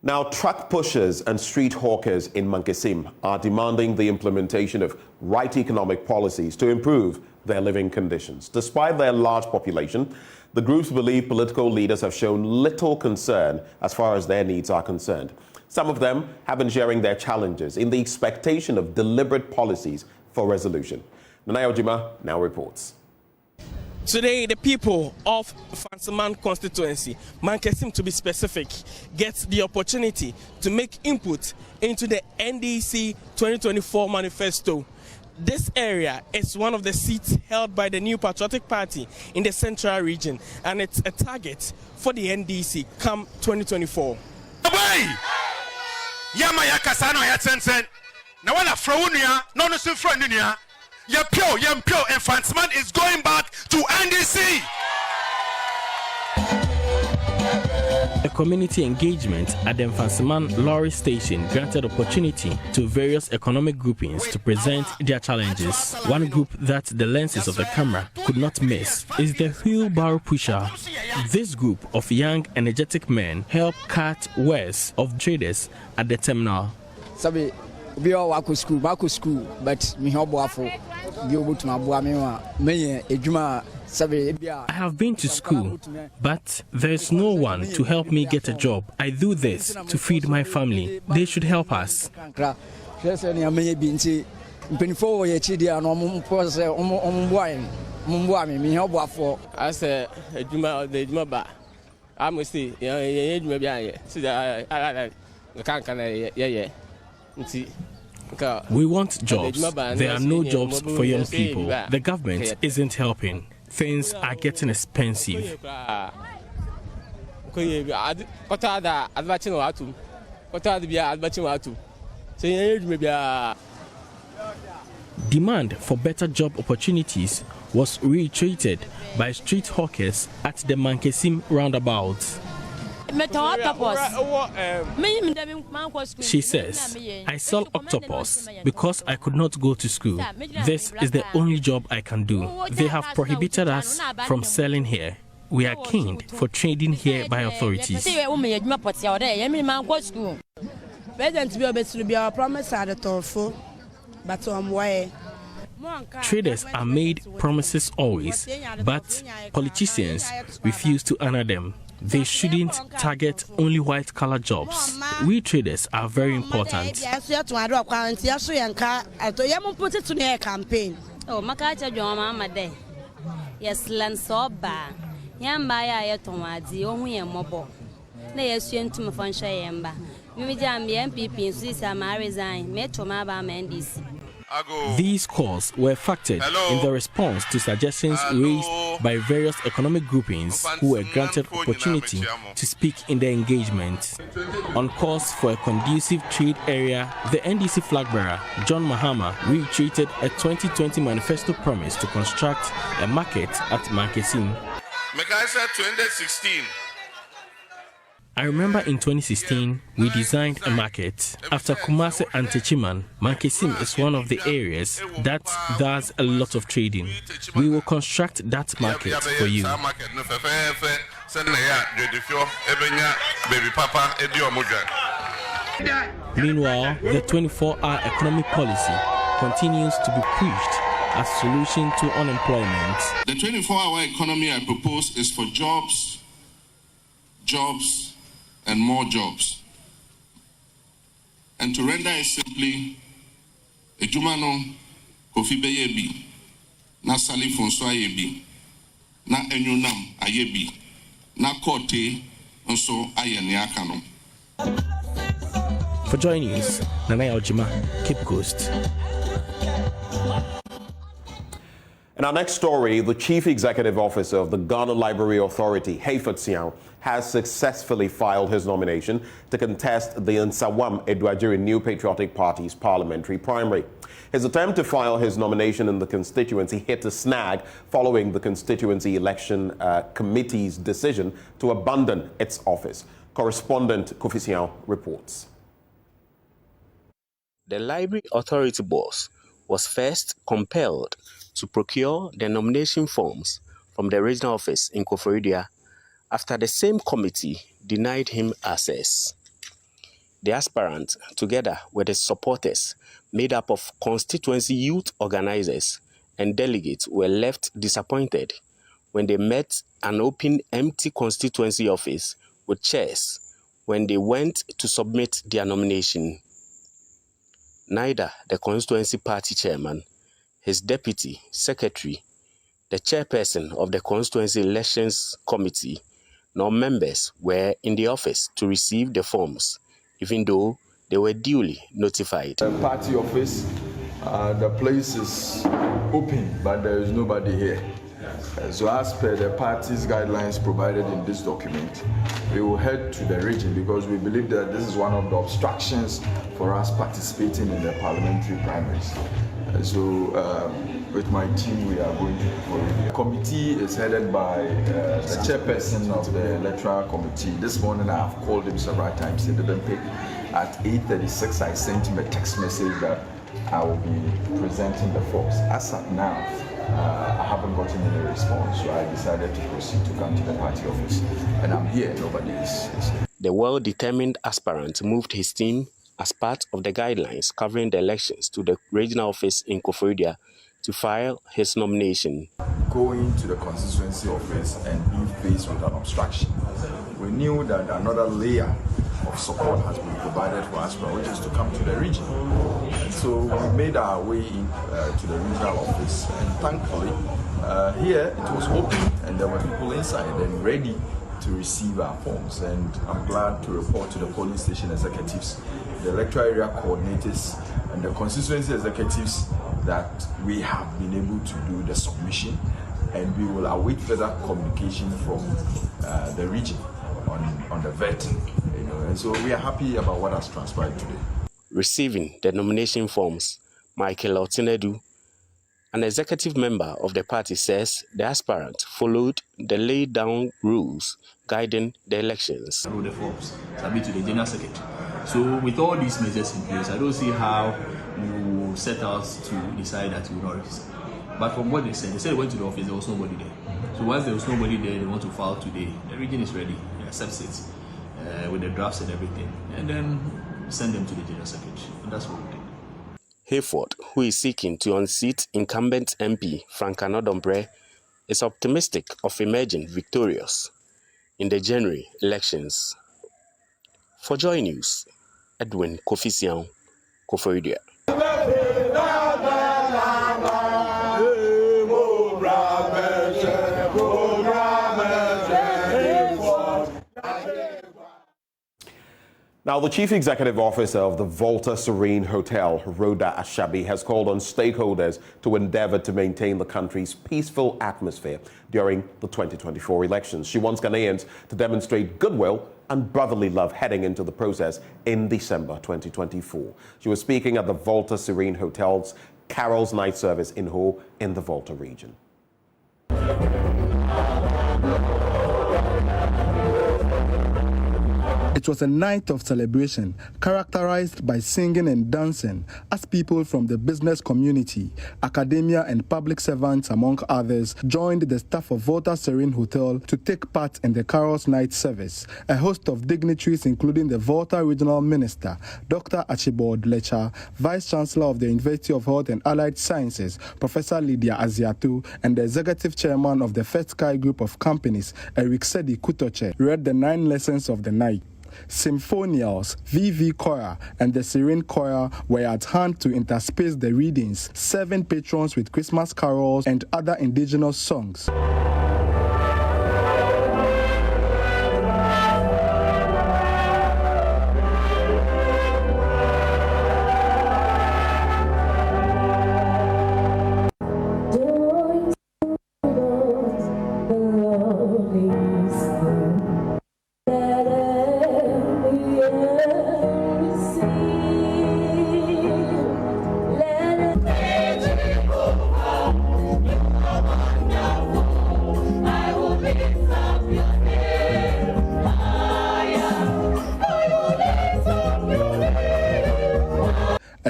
Now, truck pushers and street hawkers in Mankesim are demanding the implementation of right economic policies to improve their living conditions. Despite their large population, the groups believe political leaders have shown little concern as far as their needs are concerned. Some of them have been sharing their challenges in the expectation of deliberate policies for resolution. Nana Ojima now reports. Today, the people of Fansiman constituency, Mankesim to be specific, gets the opportunity to make input into the NDC 2024 manifesto. This area is one of the seats held by the New Patriotic Party in the Central Region, and it's a target for the NDC come 2024. And Fansiman is going back to NDC. A community engagement at the Fansiman lorry station granted opportunity to various economic groupings to present their challenges. One group that the lenses of the camera could not miss is the wheelbarrow pusher. This group of young, energetic men help cut wares of traders at the terminal. We all walk to school, but me help I have been to school, but there is no one to help me get a job. I do this to feed my family. They should help us. We want jobs. There are no jobs for young people. The government isn't helping. Things are getting expensive. Demand for better job opportunities was reiterated by street hawkers at the Mankesim roundabout. She says, I sell octopus because I could not go to school. This is the only job I can do. They have prohibited us from selling here. We are caned for trading here by authorities. Traders are made promises always, but politicians refuse to honor them. They shouldn't target only white-collar jobs. We traders are very important. These calls were factored in the response to suggestions raised by various economic groupings who were granted opportunity to speak in the engagement. On calls for a conducive trade area, the NDC flag bearer, John Mahama, reiterated a 2020 manifesto promise to construct a market at Mankesim. 2016. I remember in 2016, we designed a market. After Kumasi and Techiman, Mankesim is one of the areas that does a lot of trading. We will construct that market for you. Meanwhile, the 24-hour economic policy continues to be pushed as solution to unemployment. The 24-hour economy I propose is for jobs, and more jobs. And to render it simply, a Jumano Kofi Beyebi, na Sali Fonso Ayebi, na Enyunam Ayebi, na Kote, and so Ayaniakano. For Joy News, Nana Ojima, Cape Coast. In our next story, the Chief Executive Officer of the Ghana Library Authority, Hayford Siao, has successfully filed his nomination to contest the Nsawam Edwajiri New Patriotic Party's parliamentary primary. His attempt to file his nomination in the constituency hit a snag following the constituency election committee's decision to abandon its office. Correspondent Kofi Siao reports. The Library Authority boss was first compelled to procure the nomination forms from the regional office in Koforidua after the same committee denied him access. The aspirant, together with his supporters, made up of constituency youth organizers and delegates, were left disappointed when they met an open, empty constituency office with chairs when they went to submit their nomination. Neither the constituency party chairman, his deputy secretary, the chairperson of the constituency elections committee, nor members were in the office to receive the forms, even though they were duly notified. The party office, the place is open, but there is nobody here. So as per the party's guidelines provided in this document, we will head to the region because we believe that this is one of the obstructions for us participating in the parliamentary primaries. With my team, we are going to Korea. The committee is headed by the chairperson of the electoral committee. This morning I have called him several times. He didn't pick. At 8:36, I sent him a text message that I will be presenting the forms. As of now, I haven't gotten any response, so I decided to proceed to come to the party office. And I'm here, nobody is here. The well-determined aspirant moved his team as part of the guidelines covering the elections to the regional office in Koforidua to file his nomination. Going to the constituency office and being faced with an obstruction, we knew that another layer of support has been provided for us, which is to come to the region. And so we made our way to the regional office, and thankfully here it was open and there were people inside and ready to receive our forms. And I'm glad to report to the polling station executives, the electoral area coordinators and the constituency executives that we have been able to do the submission, and we will await further communication from the region on the vetting. And so we are happy about what has transpired today. Receiving the nomination forms, Michael Otinedu, an executive member of the party, says the aspirant followed the laid down rules guiding the elections. The forms submit to the general secretary. So with all these measures in place, I don't see how you set out to decide that you will not register. But from what they said they went to the office, there was nobody there. So once there was nobody there, they want to file today. The region is ready, it accepts it with the drafts and everything, and then send them to the general secretary. And that's what we did. Hayford, who is seeking to unseat incumbent MP Frank Anodombre, is optimistic of emerging victorious in the January elections. For Joy News, Edwin Kofisian, Koforidua. Now, the Chief Executive Officer of the Volta Serene Hotel, Rhoda Ashabi, has called on stakeholders to endeavor to maintain the country's peaceful atmosphere during the 2024 elections. She wants Ghanaians to demonstrate goodwill and brotherly love heading into the process in December 2024. She was speaking at the Volta Serene Hotel's Carol's Night Service in Ho in the Volta region. It was a night of celebration characterized by singing and dancing as people from the business community, academia and public servants, among others, joined the staff of Volta Serene Hotel to take part in the Carol's Night Service. A host of dignitaries, including the Volta Regional Minister, Dr. Archibald Lecha, Vice Chancellor of the University of Health and Allied Sciences, Professor Lydia Aziatu, and the Executive Chairman of the First Sky Group of Companies, Eric Sedi Kutoche, read the 9 lessons of the night. Symphonials, VV Choir, and the Serene Choir were at hand to intersperse the readings, serving patrons with Christmas carols and other indigenous songs.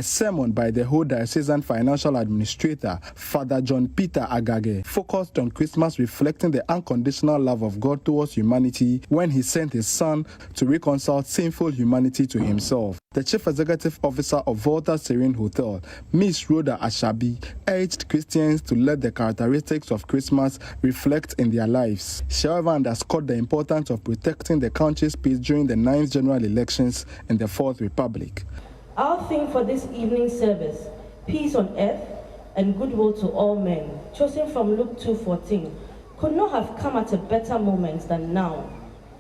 A sermon by the whole diocesan financial administrator, Father John Peter Agage, focused on Christmas, reflecting the unconditional love of God towards humanity when he sent his son to reconcile sinful humanity to himself. The chief executive officer of Volta Serene Hotel, Miss Rhoda Ashabi, urged Christians to let the characteristics of Christmas reflect in their lives. She, however, underscored the importance of protecting the country's peace during the 9th general elections in the Fourth Republic. Our theme for this evening service, peace on earth and goodwill to all men, chosen from Luke 2:14, could not have come at a better moment than now,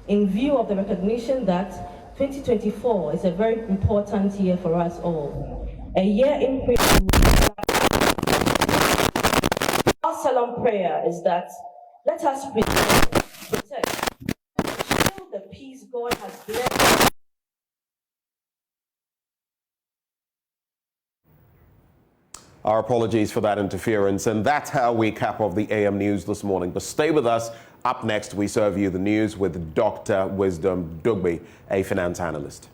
in view of the recognition that 2024 is a very important year for us all. A year in which our solemn prayer is that let us protect, shield the peace God has blessed. Our apologies for that interference, and that's how we cap off the AM News this morning. But stay with us. Up next, we serve you the news with Dr. Wisdom Dugbe, a finance analyst.